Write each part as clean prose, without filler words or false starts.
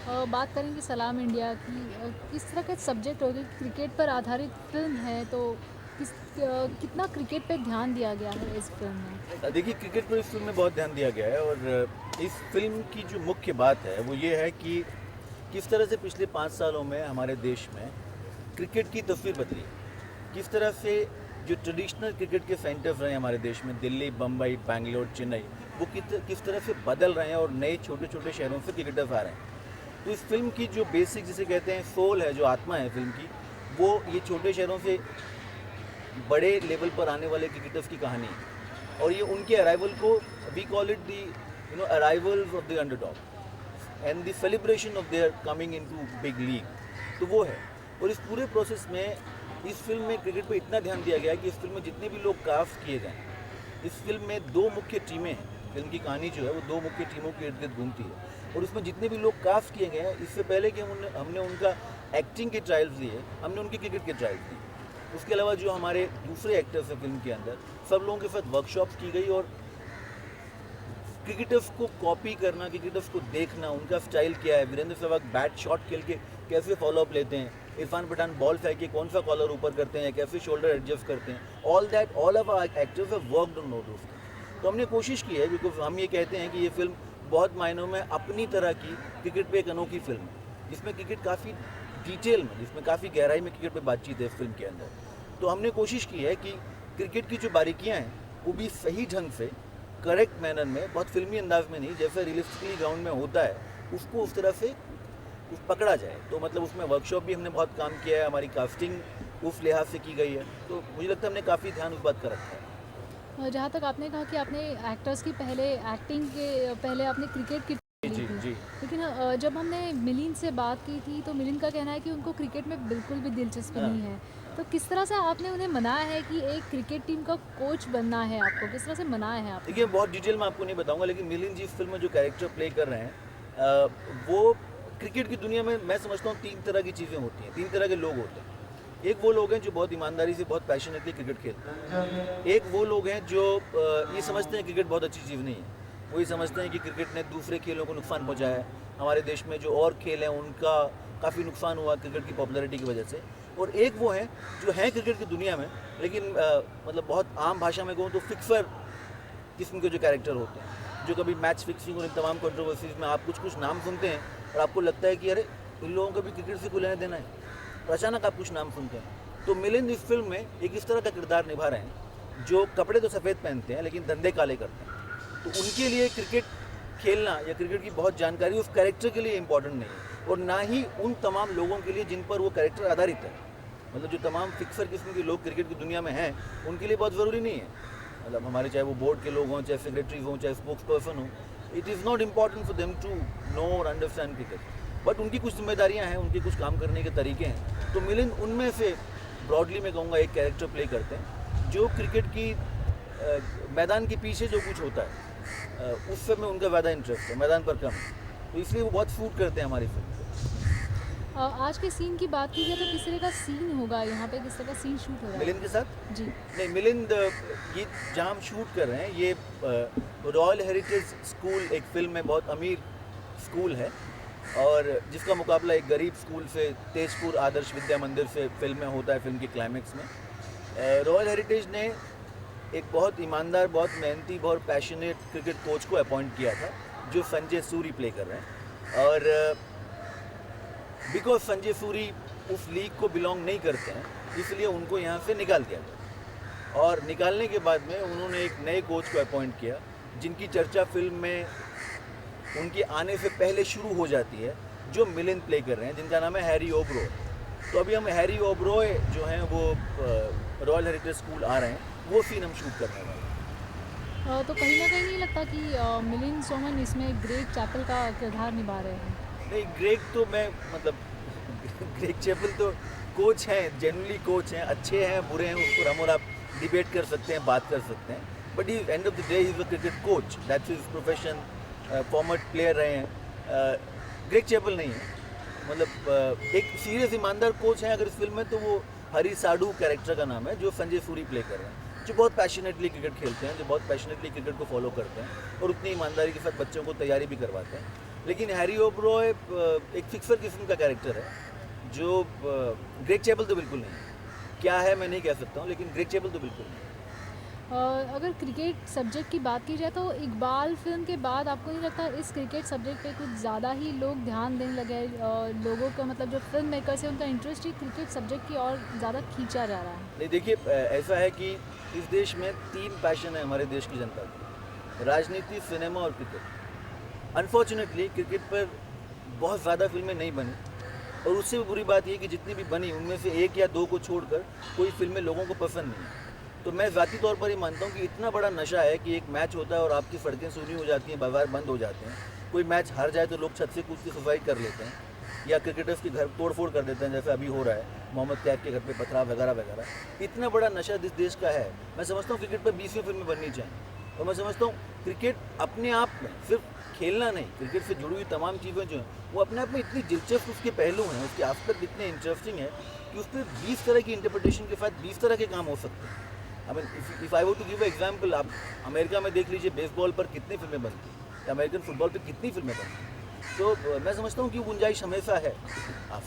बात करेंगे सलाम इंडिया की, किस तरह का सब्जेक्ट होगी, क्रिकेट पर आधारित फिल्म है तो कितना क्रिकेट पे ध्यान दिया गया है इस फिल्म में? देखिए, क्रिकेट पर इस फिल्म में बहुत ध्यान दिया गया है और इस फिल्म की जो मुख्य बात है वो ये है कि किस तरह से पिछले 5 सालों में हमारे देश में क्रिकेट की तस्वीर बदली। किस तरह से जो ट्रेडिशनल क्रिकेट के सेंटर्स रहे हैं हमारे देश में, दिल्ली, बम्बई, बैंगलोर, चेन्नई, वो किस तरह से बदल रहे हैं और नए छोटे छोटे शहरों से क्रिकेटर्स आ रहे हैं। तो इस फिल्म की जो बेसिक जिसे कहते हैं सोल है, जो आत्मा है फिल्म की, वो ये छोटे शहरों से बड़े लेवल पर आने वाले क्रिकेटर्स की कहानी है। और ये उनके अराइवल को we call it the arrivals of the underdog and the celebration of their coming into big league. तो वो है। और इस पूरे प्रोसेस में इस फिल्म में क्रिकेट पर इतना ध्यान दिया गया है कि इस फिल्म में जितने भी लोग कास्ट किए गए, इस फिल्म में 2 मुख्य टीमें हैं। फिल्म की कहानी जो है वो 2 मुख्य टीमों के इर्द गिर्द घूमती है और उसमें जितने भी लोग कास्ट किए गए हैं, इससे पहले कि हमने उनका एक्टिंग के ट्रायल्स लिए, हमने उनके क्रिकेट के ट्रायल्स लिए। उसके अलावा जो हमारे दूसरे एक्टर्स हैं फिल्म के अंदर, सब लोगों के साथ वर्कशॉप्स की गई और क्रिकेटर्स को कॉपी करना, क्रिकेटर्स को देखना, उनका स्टाइल क्या है, वीरेंद्र सहवाग बैट शॉट खेल के कैसे फॉलोअप लेते हैं, इरफान पठान बॉल फेंक के कौन सा कॉलर ऊपर करते हैं, कैसे शोल्डर एडजस्ट करते हैं, all of our actors have worked on those. तो हमने कोशिश की है, बिकॉज हम ये कहते हैं कि ये फिल्म बहुत मायनों में अपनी तरह की क्रिकेट पे एक अनोखी फिल्म है, जिसमें क्रिकेट काफ़ी डिटेल में, जिसमें काफ़ी गहराई में क्रिकेट पे बातचीत है इस फिल्म के अंदर। तो हमने कोशिश की है कि क्रिकेट की जो बारीकियाँ हैं वो भी सही ढंग से, करेक्ट मैनर में, बहुत फिल्मी अंदाज में नहीं, जैसे रियलिस्टिकली ग्राउंड में होता है, उसको उस तरह से पकड़ा जाए। तो मतलब उसमें वर्कशॉप भी हमने बहुत काम किया है, हमारी कास्टिंग उस लिहाज से की गई है। तो मुझे लगता है हमने काफ़ी ध्यान उस बात का रखा है। जहाँ तक आपने कहा कि आपने एक्टर्स की पहले एक्टिंग के पहले आपने क्रिकेट की ली जी थी, जी। लेकिन जब हमने मिलिंद से बात की थी तो मिलिंद का कहना है कि उनको क्रिकेट में बिल्कुल भी दिलचस्पी हाँ। नहीं है। तो किस तरह से आपने उन्हें मनाया है कि एक क्रिकेट टीम का कोच बनना है आपको? किस तरह से मनाया है आपने? देखिए, बहुत डिटेल में आपको नहीं बताऊंगा, लेकिन मिलिंद जी इस फिल्म में जो कैरेक्टर प्ले कर रहे हैं, वो क्रिकेट की दुनिया में मैं समझता हूँ 3 तरह की चीज़ें होती हैं, 3 तरह के लोग होते हैं। एक वो लोग हैं जो बहुत ईमानदारी से, बहुत पैशनेटली क्रिकेट खेलते हैं। एक वो लोग हैं जो ये समझते हैं क्रिकेट बहुत अच्छी चीज़ नहीं है, वो ये समझते हैं कि क्रिकेट ने दूसरे खेलों को नुकसान पहुँचाया है। हमारे देश में जो और खेल हैं उनका काफ़ी नुकसान हुआ क्रिकेट की पॉपुलैरिटी की वजह से। और एक वो हैं जो हैं क्रिकेट की दुनिया में, लेकिन मतलब बहुत आम भाषा में कहूँ तो फिक्सर किस्म के जो कैरेक्टर होते हैं, जो कभी मैच फिक्सिंग और इन तमाम कंट्रोवर्सीज में आप कुछ कुछ नाम सुनते हैं और आपको लगता है कि अरे इन लोगों का भी क्रिकेट से कोई लेना देना है, तो अचानक आप कुछ नाम सुनते हैं। तो मिलिंद इस फिल्म में एक इस तरह का किरदार निभा रहे हैं जो कपड़े तो सफ़ेद पहनते हैं लेकिन धंधे काले करते हैं। तो उनके लिए क्रिकेट खेलना या क्रिकेट की बहुत जानकारी उस कैरेक्टर के लिए इंपॉर्टेंट नहीं है, और ना ही उन तमाम लोगों के लिए जिन पर वो कैरेक्टर आधारित है। मतलब जो तमाम फिक्सर किस्म के लोग क्रिकेट की दुनिया में हैं, उनके लिए बहुत ज़रूरी नहीं है। मतलब हमारे चाहे वो बोर्ड के लोग हों, चाहे सेक्रेटरीज हों, चाहे स्पोक्स पर्सन हों, it is not important for them to know और अंडरस्टैंड क्रिकेट। बट उनकी कुछ जिम्मेदारियां हैं, उनके कुछ काम करने के तरीके हैं। तो मिलिंद उनमें से ब्रॉडली मैं कहूँगा एक कैरेक्टर प्ले करते हैं जो क्रिकेट की मैदान के पीछे जो कुछ होता है उस सब में उनका ज़्यादा इंटरेस्ट है, मैदान पर कम है। तो इसलिए वो बहुत सूट करते हैं हमारी फिल्म को। आज के सीन की बात की जाए तो किस तरह का सीन होगा यहाँ पे, किस तरह का सीन शूट हो रहा है? मिलिंद के साथ जी। नहीं, मिलिंद ये जहाँ हम शूट कर रहे हैं, ये रॉयल हेरिटेज स्कूल एक फिल्म में बहुत अमीर स्कूल है, और जिसका मुकाबला एक गरीब स्कूल से, तेजपुर आदर्श विद्या मंदिर से फिल्म में होता है। फिल्म के क्लाइमेक्स में रॉयल हेरिटेज ने एक बहुत ईमानदार, बहुत मेहनती, बहुत पैशनेट क्रिकेट कोच को अपॉइंट किया था जो संजय सूरी प्ले कर रहे हैं। और बिकॉज संजय सूरी उस लीग को बिलोंग नहीं करते हैं, इसलिए उनको यहाँ से निकाल दिया गया। और निकालने के बाद में उन्होंने एक नए कोच को अपॉइंट किया जिनकी चर्चा फिल्म में उनके आने से पहले शुरू हो जाती है, जो मिलिंद प्ले कर रहे हैं, जिनका नाम है हैरी ओब्रॉय। तो अभी हम हैरी ओब्रॉय जो हैं वो रॉयल हेरिटेज स्कूल आ रहे हैं, वो सीन हम शूट करने वाले हैं। तो कहीं ना कहीं नहीं लगता कि मिलिंद सोमन इसमें ग्रेग चैपल का किरदार निभा रहे हैं? नहीं, ग्रेग तो मैं मतलब ग्रेग चैपल तो कोच हैं, जेन्युइनली कोच हैं, अच्छे हैं बुरे हैं उसको हम और आप डिबेट कर सकते हैं, बात कर सकते हैं, but he end of the day he is a cricket coach, that's his profession. Farmer player रहे हैं। ग्रेग चैपल नहीं है, मतलब एक सीरियस ईमानदार कोच है अगर इस फिल्म में, तो वो हरी साडू कैरेक्टर का नाम है, जो संजय सूरी प्ले कर रहे हैं, जो बहुत पैशनेटली क्रिकेट खेलते हैं, जो बहुत पैशनेटली क्रिकेट को फॉलो करते हैं और उतनी ईमानदारी के साथ बच्चों को तैयारी भी करवाते हैं। लेकिन हैरी ओबरॉय एक फिक्सर किस्म का कैरेक्टर है जो ग्रेग चैपल तो बिल्कुल नहीं है। क्या है मैं नहीं कह सकता हूँ, लेकिन ग्रेग चैपल तो बिल्कुल नहीं है। अगर क्रिकेट सब्जेक्ट की बात की जाए तो इकबाल फिल्म के बाद आपको नहीं लगता इस क्रिकेट सब्जेक्ट पे कुछ ज़्यादा ही लोग ध्यान देने लगे हैं? लोगों का मतलब जो फिल्म मेकर्स है उनका इंटरेस्ट ही क्रिकेट सब्जेक्ट की और ज़्यादा खींचा जा रहा है। नहीं देखिए, ऐसा है कि इस देश में 3 पैशन है हमारे देश की जनता की: राजनीति, सिनेमा और क्रिकेट। अनफॉर्चुनेटली क्रिकेट पर बहुत ज़्यादा फिल्में नहीं बनी, और उससे भी बुरी बात ये कि जितनी भी बनी उनमें से 1 या 2 को छोड़कर कोई फिल्में लोगों को पसंद नहीं है। तो मैं ज़ाती तौर पर ही मानता हूँ कि इतना बड़ा नशा है कि एक मैच होता है और आपकी सड़कें सूनी हो जाती हैं, बाजार बंद हो जाते हैं। कोई मैच हार जाए तो लोग छत से कूद के सुसाइड कर लेते हैं, या क्रिकेटर्स के घर तोड़ फोड़ कर देते हैं, जैसे अभी हो रहा है मोहम्मद कैफ के घर पे पथराव वगैरह वगैरह। इतना बड़ा नशा जिस देश का है, मैं समझता हूँ क्रिकेट पर 20वीं फिल्में बननी चाहिए। और मैं समझता हूँ क्रिकेट अपने आप में सिर्फ खेलना नहीं, क्रिकेट से जुड़ी हुई तमाम चीज़ें जो हैं वो अपने आप में इतनी दिलचस्प उसके पहलू हैं, उसके आस्पेक्ट इतने इंटरेस्टिंग है कि उस पर 20 तरह की इंटरप्रिटेशन के साथ 20 तरह के काम हो सकते हैं। आई मीन, इफ़ आई वो टू गिव एग्जाम्पल, आप अमेरिका में देख लीजिए बेसबॉल पर कितनी फिल्में बनती हैं, या अमेरिकन फुटबॉल पर कितनी फिल्में बनती हैं। तो मैं समझता हूँ कि गुंजाइश हमेशा है।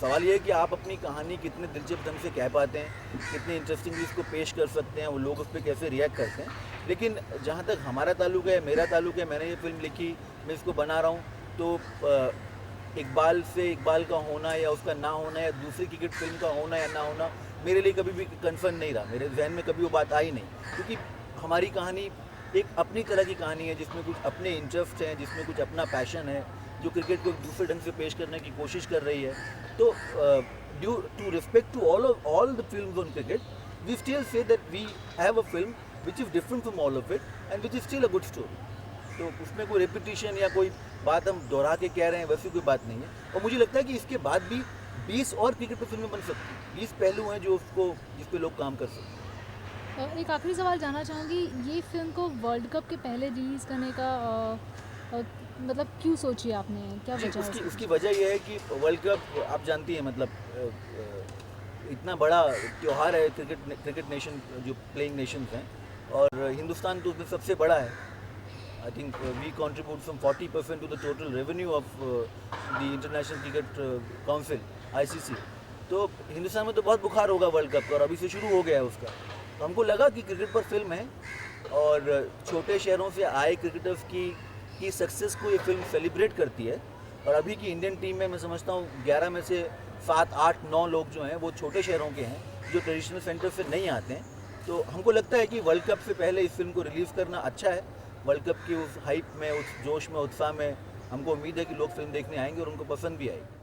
सवाल ये है कि आप अपनी कहानी कितने दिलचस्प ढंग से कह पाते हैं, कितने इंटरेस्टिंगली इसको पेश कर सकते हैं, वो लोग उस पर कैसे रिएक्ट करते हैं। लेकिन जहाँ तक हमारा ताल्लुक है, मेरा ताल्लुक है, मैंने ये फिल्म लिखी, मैं इसको बना रहा हूँ, तो इकबाल से इकबाल का होना या उसका ना होना, या दूसरी क्रिकेट फिल्म का होना या ना होना, मेरे लिए कभी भी कंसर्न नहीं रहा। मेरे जहन में कभी वो बात आई नहीं, क्योंकि हमारी कहानी एक अपनी तरह की कहानी है जिसमें कुछ अपने इंटरेस्ट हैं, जिसमें कुछ अपना पैशन है, जो क्रिकेट को दूसरे ढंग से पेश करने की कोशिश कर रही है। तो due to respect to all the films on cricket, we still say that we have a film which is different from all of it and which is still a good story. तो उसमें कोई repetition या कोई बात हम दोहरा के कह रहे हैं, वैसी कोई बात नहीं है। और मुझे लगता है कि इसके बाद भी 20 और क्रिकेट पर फिल्में बन सकती हैं। 20 पहलू हैं जो उसको, जिस पे लोग काम कर सकते हैं। एक आखिरी सवाल जानना चाहूँगी, ये फिल्म को वर्ल्ड कप के पहले रिलीज़ करने का मतलब क्यों सोची आपने, क्या जी, वजह है उसकी इसकी? उसकी वजह यह है कि वर्ल्ड कप आप जानती हैं, मतलब इतना बड़ा त्यौहार है क्रिकेट नेशन, जो प्लेइंग नेशंस हैं, और हिंदुस्तान तो उसमें सबसे बड़ा है। I think we contribute some 40% to the total revenue of the International Cricket Council, ICC। तो हिंदुस्तान में तो बहुत बुखार होगा वर्ल्ड कप का, और अभी से शुरू हो गया है उसका। तो हमको लगा कि क्रिकेट पर फिल्म है, और छोटे शहरों से आए क्रिकेटर्स की सक्सेस को ये फिल्म सेलिब्रेट करती है। और अभी की इंडियन टीम में मैं समझता हूँ 11 में से 7, 8, 9 लोग जो हैं वो छोटे शहरों के हैं, जो ट्रेडिशनल सेंटर से नहीं आते हैं। तो हमको लगता है कि वर्ल्ड कप से पहले इस फिल्म को रिलीज़ करना अच्छा है। वर्ल्ड कप की उस हाइप में, उस जोश में, उत्साह में हमको उम्मीद है कि लोग फिल्म देखने आएंगे और उनको पसंद भी आएगी।